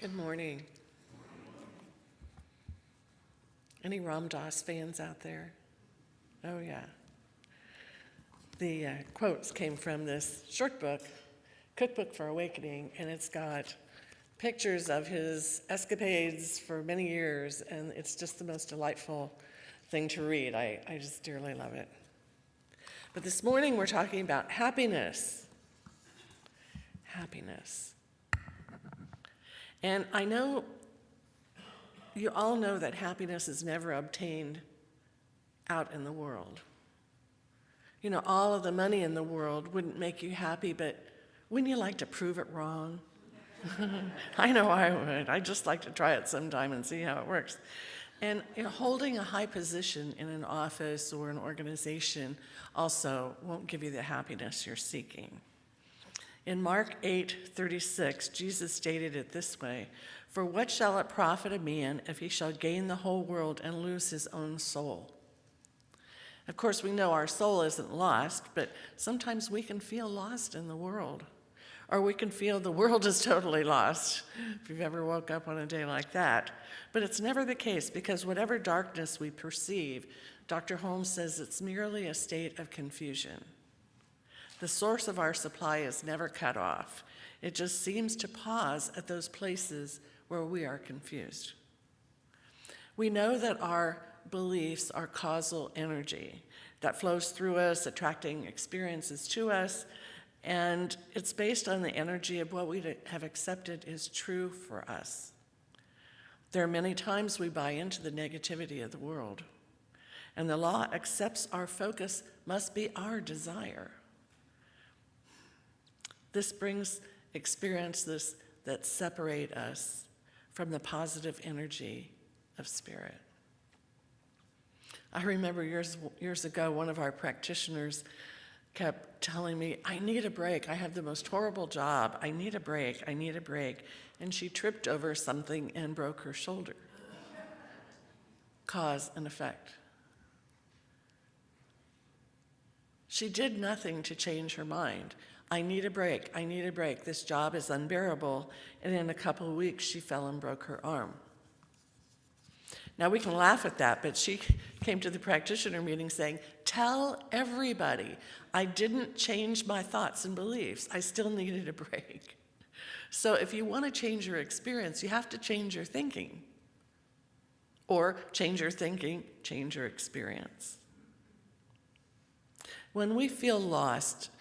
Good morning. Any Ram Dass fans out there? Oh, yeah. The quotes came from this short book, Cookbook for Awakening, and it's got pictures of his escapades for many years, and it's just the most delightful thing to read. I just dearly love it. But this morning we're talking about happiness. Happiness. And I know you all know that happiness is never obtained out in the world. You know, all of the money in the world wouldn't make you happy, but wouldn't you like to prove it wrong? I know I would. I'd just like to try it sometime and see how it works. And holding a high position in an office or an organization also won't give you the happiness you're seeking. In Mark 8:36, Jesus stated it this way, "For what shall it profit a man if he shall gain the whole world and lose his own soul?" Of course, we know our soul isn't lost, but sometimes we can feel lost in the world. Or we can feel the world is totally lost, if you've ever woke up on a day like that. But it's never the case, because whatever darkness we perceive, Dr. Holmes says it's merely a state of confusion. The source of our supply is never cut off. It just seems to pause at those places where we are confused. We know that our beliefs are causal energy that flows through us, attracting experiences to us, and it's based on the energy of what we have accepted is true for us. There are many times we buy into the negativity of the world, and the law accepts our focus must be our desire. This brings experiences that separate us from the positive energy of spirit. I remember years ago, one of our practitioners kept telling me, "I need a break. I have the most horrible job. I need a break. I need a break." And she tripped over something and broke her shoulder. Cause and effect. She did nothing to change her mind. I need a break. I need a break. This job is unbearable. And in a couple of weeks, she fell and broke her arm. Now, we can laugh at that, but she came to the practitioner meeting saying, "Tell everybody I didn't change my thoughts and beliefs. I still needed a break." So if you want to change your experience, you have to change your thinking. Or change your thinking, change your experience. When we feel lost,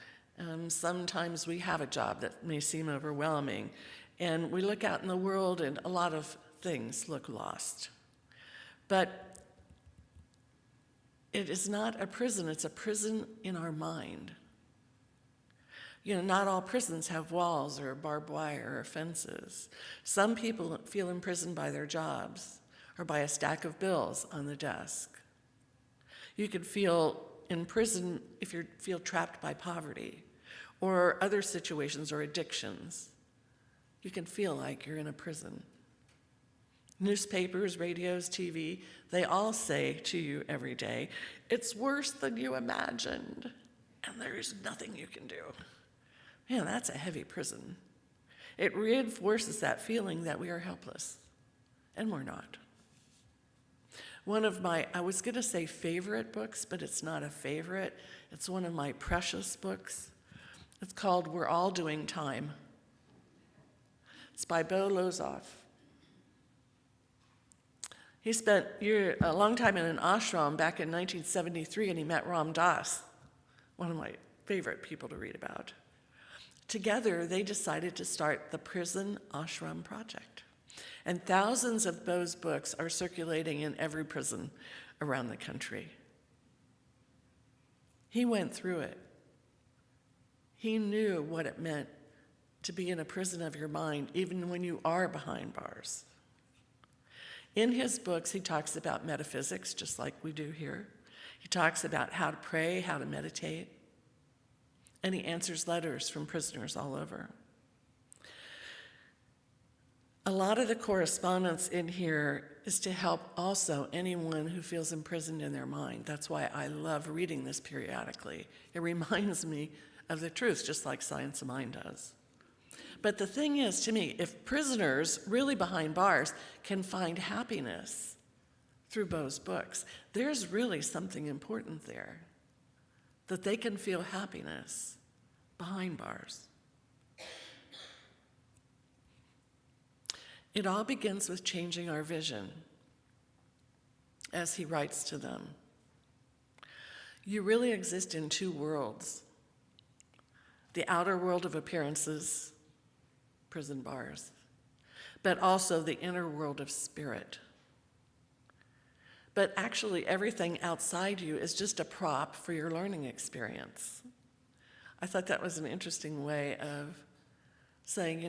sometimes we have a job that may seem overwhelming, and we look out in the world and a lot of things look lost. But it is not a prison, it's a prison in our mind. You know, not all prisons have walls or barbed wire or fences. Some people feel imprisoned by their jobs or by a stack of bills on the desk. You could feel in prison if you feel trapped by poverty or other situations or addictions. You can feel like you're in a prison. Newspapers, radios, TV, they all say to you every day, "It's worse than you imagined, and there is nothing you can do." Man, that's a heavy prison. It reinforces that feeling that we are helpless, and we're not. One of my, I was going to say favorite books, but it's not a favorite. It's one of my precious books. It's called We're All Doing Time. It's by Bo Lozoff. He spent a long time in an ashram back in 1973, and he met Ram Dass, one of my favorite people to read about. Together, they decided to start the Prison Ashram Project. And thousands of Bo's books are circulating in every prison around the country. He went through it. He knew what it meant to be in a prison of your mind, even when you are behind bars. In his books, he talks about metaphysics, just like we do here. He talks about how to pray, how to meditate, and he answers letters from prisoners all over. A lot of the correspondence in here is to help also anyone who feels imprisoned in their mind. That's why I love reading this periodically. It reminds me of the truth, just like Science of Mind does. But the thing is, to me, if prisoners really behind bars can find happiness through Bo's books, there's really something important there, that they can feel happiness behind bars. It all begins with changing our vision, as he writes to them. You really exist in two worlds: the outer world of appearances, prison bars, but also the inner world of spirit. But actually, everything outside you is just a prop for your learning experience. I thought that was an interesting way of saying,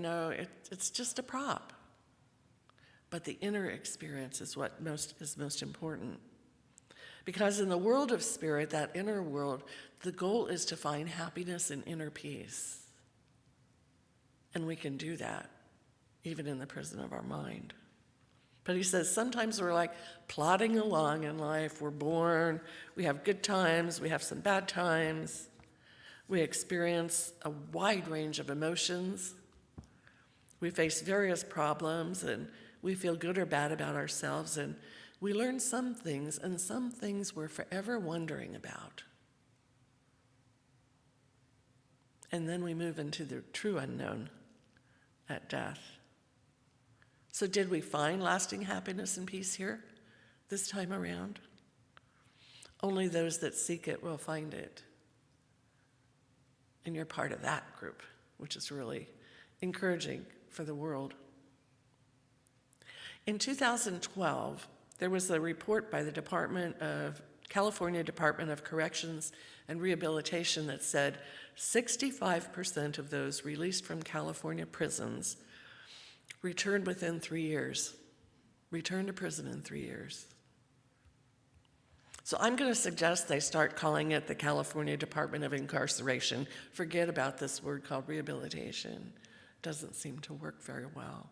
it's just a prop. But the inner experience is what is most important. Because in the world of spirit, that inner world, the goal is to find happiness and inner peace. And we can do that, even in the prison of our mind. But he says sometimes we're like plodding along in life. We're born, we have good times, we have some bad times. We experience a wide range of emotions. We face various problems, and we feel good or bad about ourselves, and we learn some things, and some things we're forever wondering about. And then we move into the true unknown at death. So did we find lasting happiness and peace here this time around? Only those that seek it will find it. And you're part of that group, which is really encouraging for the world. In 2012, there was a report by the California Department of Corrections and Rehabilitation that said 65% of those released from California prisons returned within 3 years, returned to prison in 3 years. So I'm going to suggest they start calling it the California Department of Incarceration. Forget about this word called rehabilitation. Doesn't seem to work very well.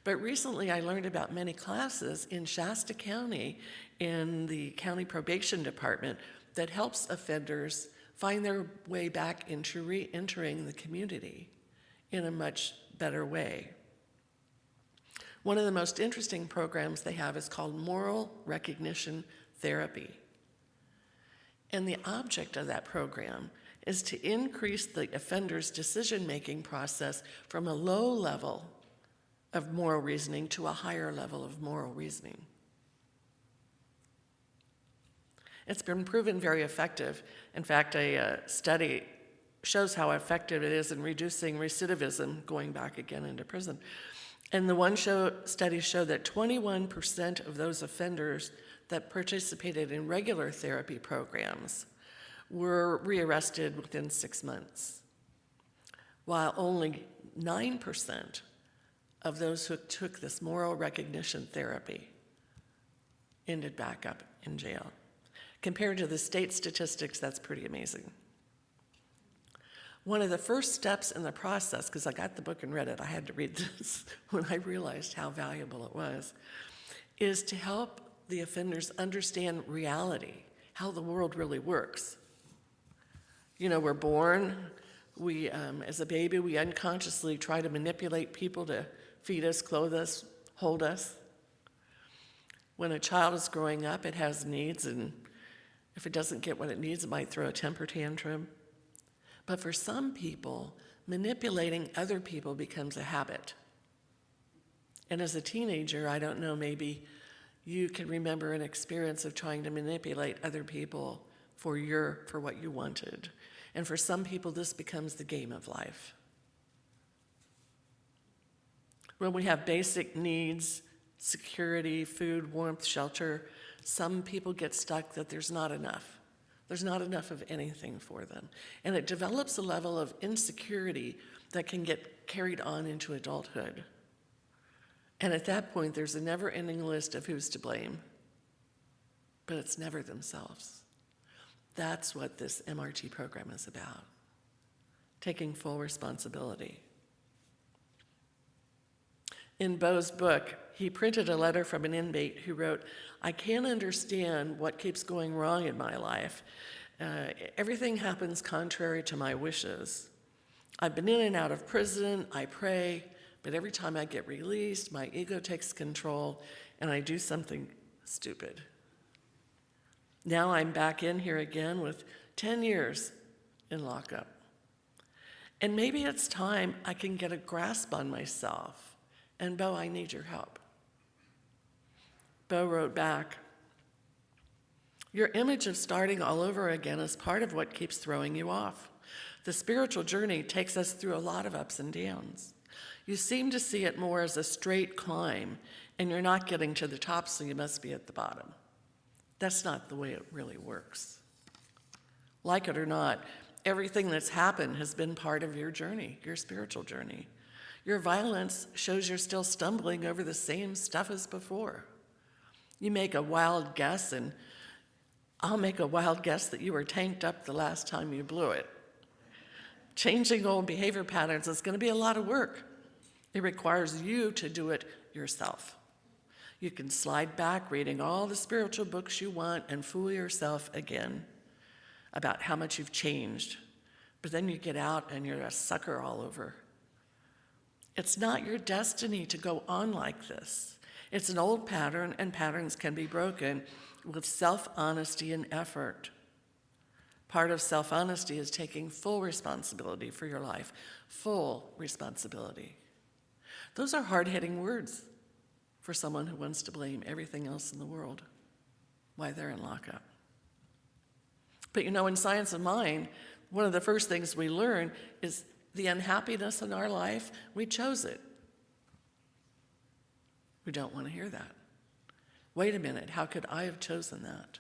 But recently I learned about many classes in Shasta County in the county probation department that helps offenders find their way back into re-entering the community in a much better way. One of the most interesting programs they have is called Moral Recognition Therapy. And the object of that program is to increase the offender's decision-making process from a low level of moral reasoning to a higher level of moral reasoning. It's been proven very effective. In fact, a study shows how effective it is in reducing recidivism, going back again into prison. And the one study showed that 21% of those offenders that participated in regular therapy programs were rearrested within 6 months, while only 9% of those who took this moral recognition therapy ended back up in jail. Compared to the state statistics, that's pretty amazing. One of the first steps in the process, because I got the book and read it, I had to read this when I realized how valuable it was, is to help the offenders understand reality, how the world really works. We're born, as a baby, we unconsciously try to manipulate people to feed us, clothe us, hold us. When a child is growing up, it has needs, and if it doesn't get what it needs, it might throw a temper tantrum. But for some people, manipulating other people becomes a habit. And as a teenager, I don't know, maybe you can remember an experience of trying to manipulate other people for what you wanted. And for some people, this becomes the game of life. When we have basic needs, security, food, warmth, shelter, some people get stuck that there's not enough. There's not enough of anything for them. And it develops a level of insecurity that can get carried on into adulthood. And at that point, there's a never-ending list of who's to blame, but it's never themselves. That's what this MRT program is about, taking full responsibility. In Bo's book, he printed a letter from an inmate who wrote, "I can't understand what keeps going wrong in my life. Everything happens contrary to my wishes. I've been in and out of prison, I pray, but every time I get released, my ego takes control and I do something stupid. Now I'm back in here again with 10 years in lockup. And maybe it's time I can get a grasp on myself. And Bo, I need your help. Bo wrote back, your image of starting all over again is part of what keeps throwing you off. The spiritual journey takes us through a lot of ups and downs. You seem to see it more as a straight climb, and you're not getting to the top, so you must be at the bottom. That's not the way it really works. Like it or not, everything that's happened has been part of your journey, your spiritual journey. Your violence shows you're still stumbling over the same stuff as before. You make a wild guess, and I'll make a wild guess that you were tanked up the last time you blew it. Changing old behavior patterns is going to be a lot of work. It requires you to do it yourself. You can slide back reading all the spiritual books you want and fool yourself again about how much you've changed. But then you get out and you're a sucker all over. It's not your destiny to go on like this. It's an old pattern, and patterns can be broken with self-honesty and effort. Part of self-honesty is taking full responsibility for your life, full responsibility. Those are hard-hitting words for someone who wants to blame everything else in the world why they're in lockup. But in Science of Mind, one of the first things we learn is the unhappiness in our life, we chose it. We don't want to hear that. Wait a minute, how could I have chosen that?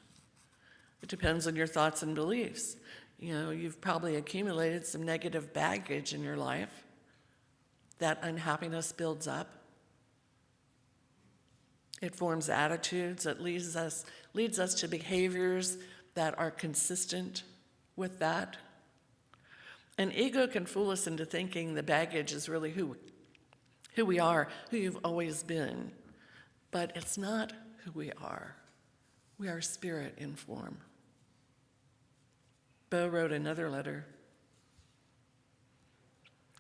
It depends on your thoughts and beliefs. You've probably accumulated some negative baggage in your life. That unhappiness builds up. It forms attitudes. It leads us to behaviors that are consistent with that. And ego can fool us into thinking the baggage is really who we are, who you've always been. But it's not who we are. We are spirit in form. Bo wrote another letter.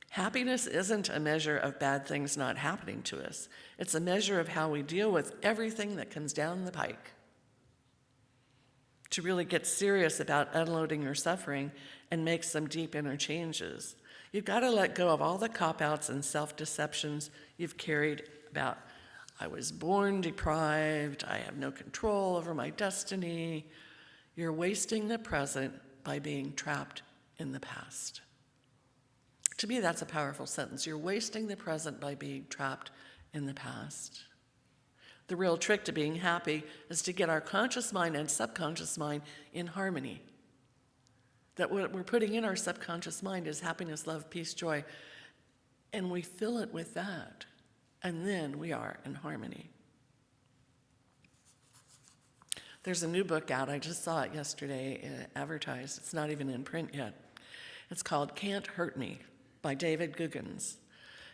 Happiness isn't a measure of bad things not happening to us. It's a measure of how we deal with everything that comes down the pike. To really get serious about unloading your suffering and make some deep inner changes, you've got to let go of all the cop-outs and self-deceptions you've carried about, I was born deprived, I have no control over my destiny. You're wasting the present by being trapped in the past. To me, that's a powerful sentence. You're wasting the present by being trapped in the past. The real trick to being happy is to get our conscious mind and subconscious mind in harmony. That what we're putting in our subconscious mind is happiness, love, peace, joy, and we fill it with that, and then we are in harmony. There's a new book out. I just saw it yesterday advertised. It's not even in print yet. It's called Can't Hurt Me by David Goggins.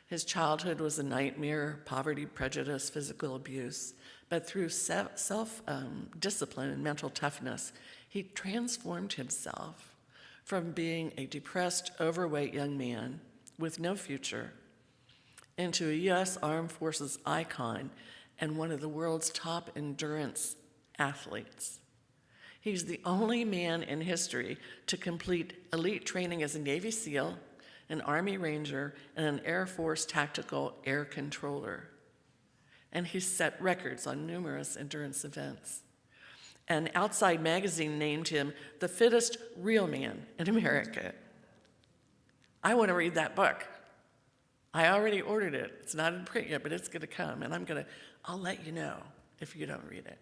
His childhood was a nightmare, poverty, prejudice, physical abuse. But through self-discipline and mental toughness, he transformed himself from being a depressed, overweight young man with no future into a U.S. Armed Forces icon and one of the world's top endurance athletes. He's the only man in history to complete elite training as a Navy SEAL, an Army Ranger, and an Air Force tactical air controller. And he's set records on numerous endurance events. And Outside Magazine named him the fittest real man in America. I want to read that book. I already ordered it. It's not in print yet, but it's going to come, and I'll let you know if you don't read it.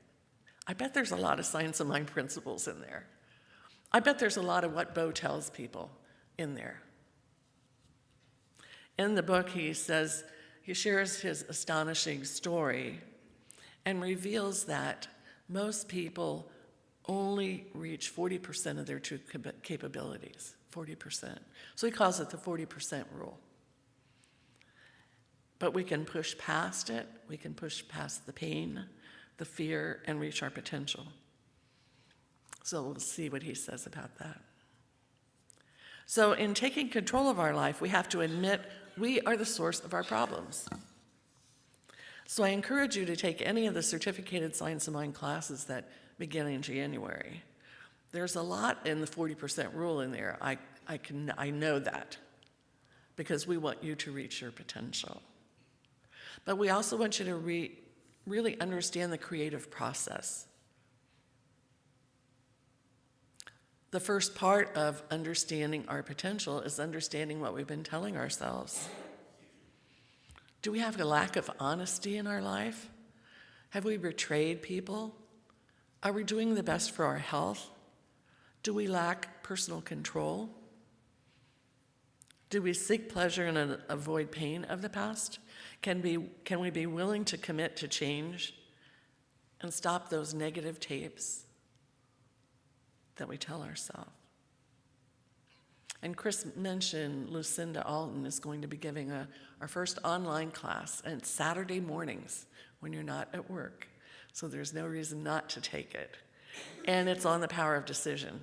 I bet there's a lot of Science of Mind principles in there. I bet there's a lot of what Bo tells people in there. In the book, he shares his astonishing story and reveals that most people only reach 40% of their true capabilities, 40%. So he calls it the 40% rule. But we can push past it. We can push past the pain, the fear, and reach our potential. So we'll see what he says about that. So in taking control of our life, we have to admit we are the source of our problems. So I encourage you to take any of the certificated Science of Mind classes that begin in January. There's a lot in the 40% rule in there. I know that, because we want you to reach your potential. But we also want you to really understand the creative process. The first part of understanding our potential is understanding what we've been telling ourselves. Do we have a lack of honesty in our life? Have we betrayed people? Are we doing the best for our health? Do we lack personal control? Do we seek pleasure and avoid pain of the past? Can we be willing to commit to change and stop those negative tapes that we tell ourselves? And Chris mentioned Lucinda Alton is going to be giving our first online class, and it's Saturday mornings when you're not at work. So there's no reason not to take it. And it's on the power of decision.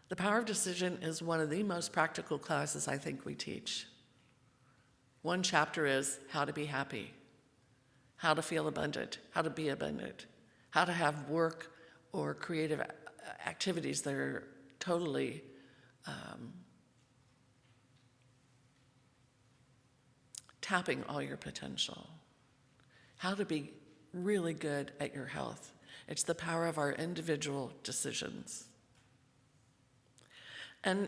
The power of decision is one of the most practical classes I think we teach. One chapter is how to be happy, how to feel abundant, how to be abundant, how to have work or creative activities that are totally tapping all your potential, how to be really good at your health. It's the power of our individual decisions. And,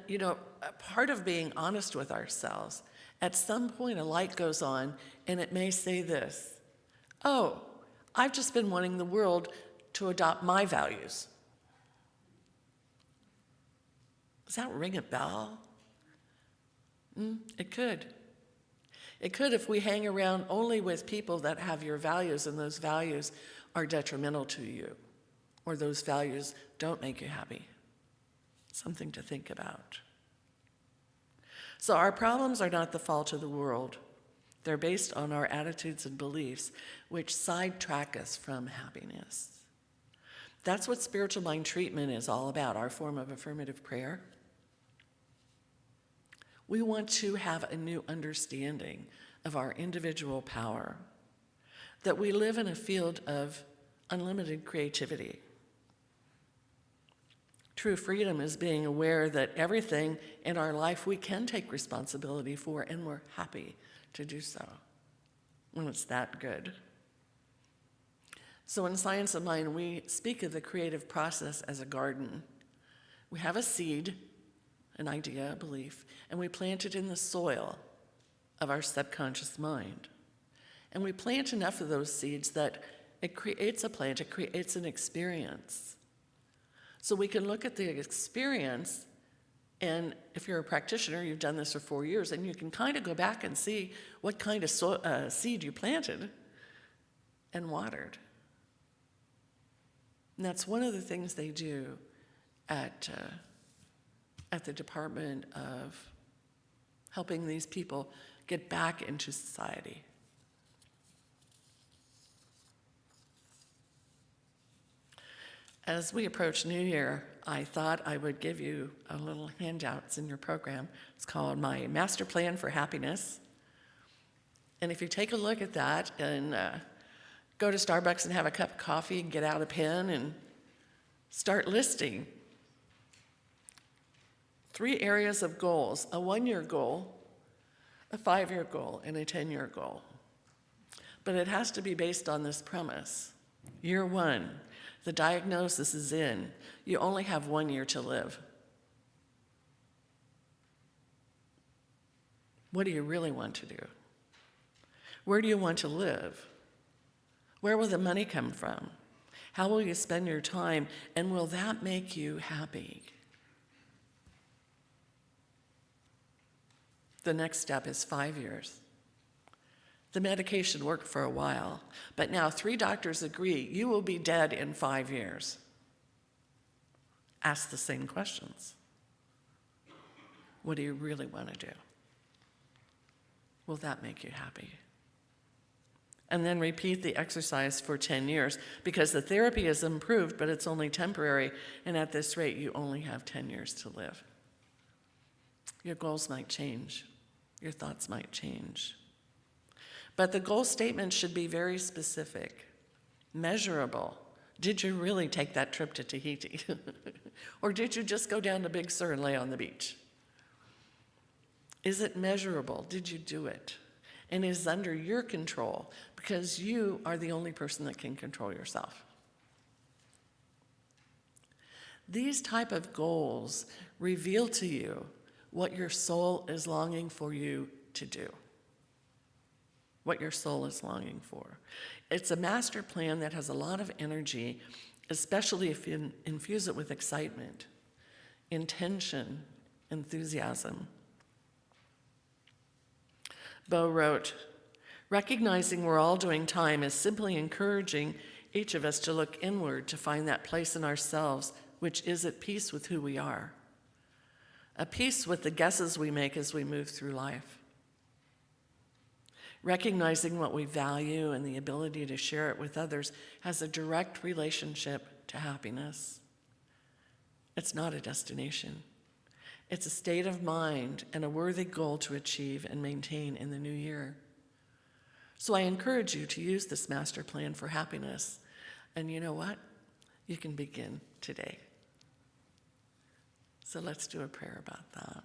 part of being honest with ourselves, at some point a light goes on and it may say this: oh, I've just been wanting the world to adopt my values. Does that ring a bell? It could. It could if we hang around only with people that have your values and those values are detrimental to you, or those values don't make you happy. Something to think about. So our problems are not the fault of the world. They're based on our attitudes and beliefs, which sidetrack us from happiness. That's what spiritual mind treatment is all about, our form of affirmative prayer. We want to have a new understanding of our individual power, that we live in a field of unlimited creativity. True freedom is being aware that everything in our life we can take responsibility for, and we're happy to do so when it's that good. So in Science of Mind, we speak of the creative process as a garden. We have a seed, an idea, a belief, and we plant it in the soil of our subconscious mind. And we plant enough of those seeds that it creates a plant, it creates an experience. So we can look at the experience, and if you're a practitioner, you've done this for 4 years, and you can kind of go back and see what kind of seed you planted and watered. And that's one of the things they do at the Department of helping these people get back into society. As we approach New Year, I thought I would give you a little handout. It's in your program. It's called My Master Plan for Happiness. And if you take a look at that and go to Starbucks and have a cup of coffee and get out a pen and start listing 3 areas of goals: a 1-year goal, a 5-year goal, and a 10-year goal. But it has to be based on this premise. Year 1, the diagnosis is in. You only have 1 year to live. What do you really want to do? Where do you want to live? Where will the money come from? How will you spend your time? And will that make you happy? The next step is 5 years. The medication worked for a while, but now 3 doctors agree you will be dead in 5 years. Ask the same questions. What do you really want to do? Will that make you happy? And then repeat the exercise for 10 years, because the therapy is improved, but it's only temporary, and at this rate, you only have 10 years to live. Your goals might change. Your thoughts might change. But the goal statement should be very specific, measurable. Did you really take that trip to Tahiti? Or did you just go down to Big Sur and lay on the beach? Is it measurable? Did you do it? And it is under your control, because you are the only person that can control yourself. These type of goals reveal to you what your soul is longing for you to do. What your soul is longing for. It's a master plan that has a lot of energy, especially if you infuse it with excitement, intention, enthusiasm. Bo wrote, recognizing we're all doing time is simply encouraging each of us to look inward to find that place in ourselves which is at peace with who we are, at peace with the guesses we make as we move through life. Recognizing what we value and the ability to share it with others has a direct relationship to happiness. It's not a destination. It's a state of mind and a worthy goal to achieve and maintain in the new year. So I encourage you to use this master plan for happiness. And you know what? You can begin today. So let's do a prayer about that.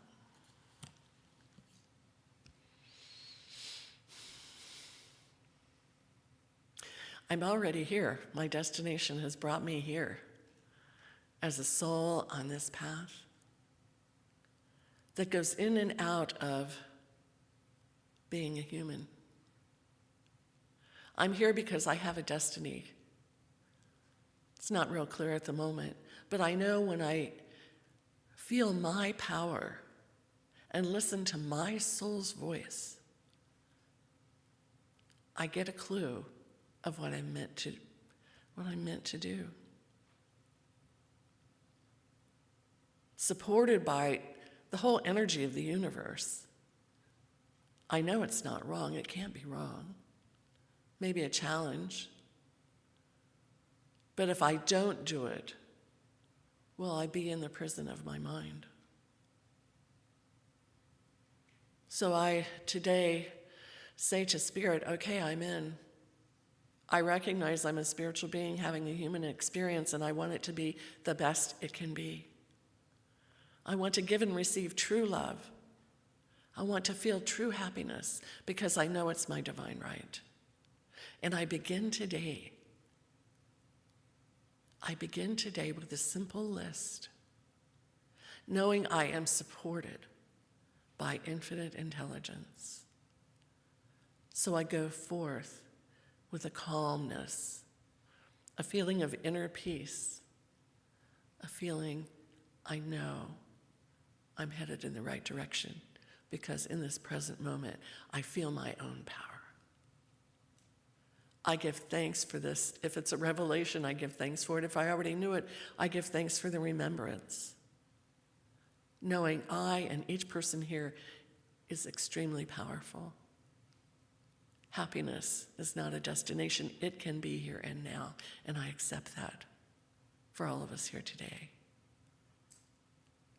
I'm already here. My destination has brought me here as a soul on this path that goes in and out of being a human. I'm here because I have a destiny. It's not real clear at the moment, but I know when I feel my power and listen to my soul's voice, I get a clue of what I'm meant to do. Supported by the whole energy of the universe. I know it's not wrong. It can't be wrong. Maybe a challenge. But if I don't do it, will I be in the prison of my mind? So I today say to Spirit, okay, I'm in. I recognize I'm a spiritual being having a human experience, and I want it to be the best it can be. I want to give and receive true love. I want to feel true happiness because I know it's my divine right. And I begin today. With a simple list, knowing I am supported by infinite intelligence. So I go forth with a calmness, a feeling of inner peace, a feeling I know I'm headed in the right direction because in this present moment, I feel my own power. I give thanks for this. If it's a revelation, I give thanks for it. If I already knew it, I give thanks for the remembrance. Knowing I and each person here is extremely powerful. Happiness is not a destination. It can be here and now, and I accept that for all of us here today.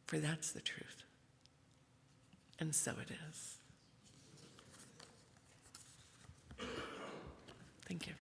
For that's the truth. And so it is. Thank you.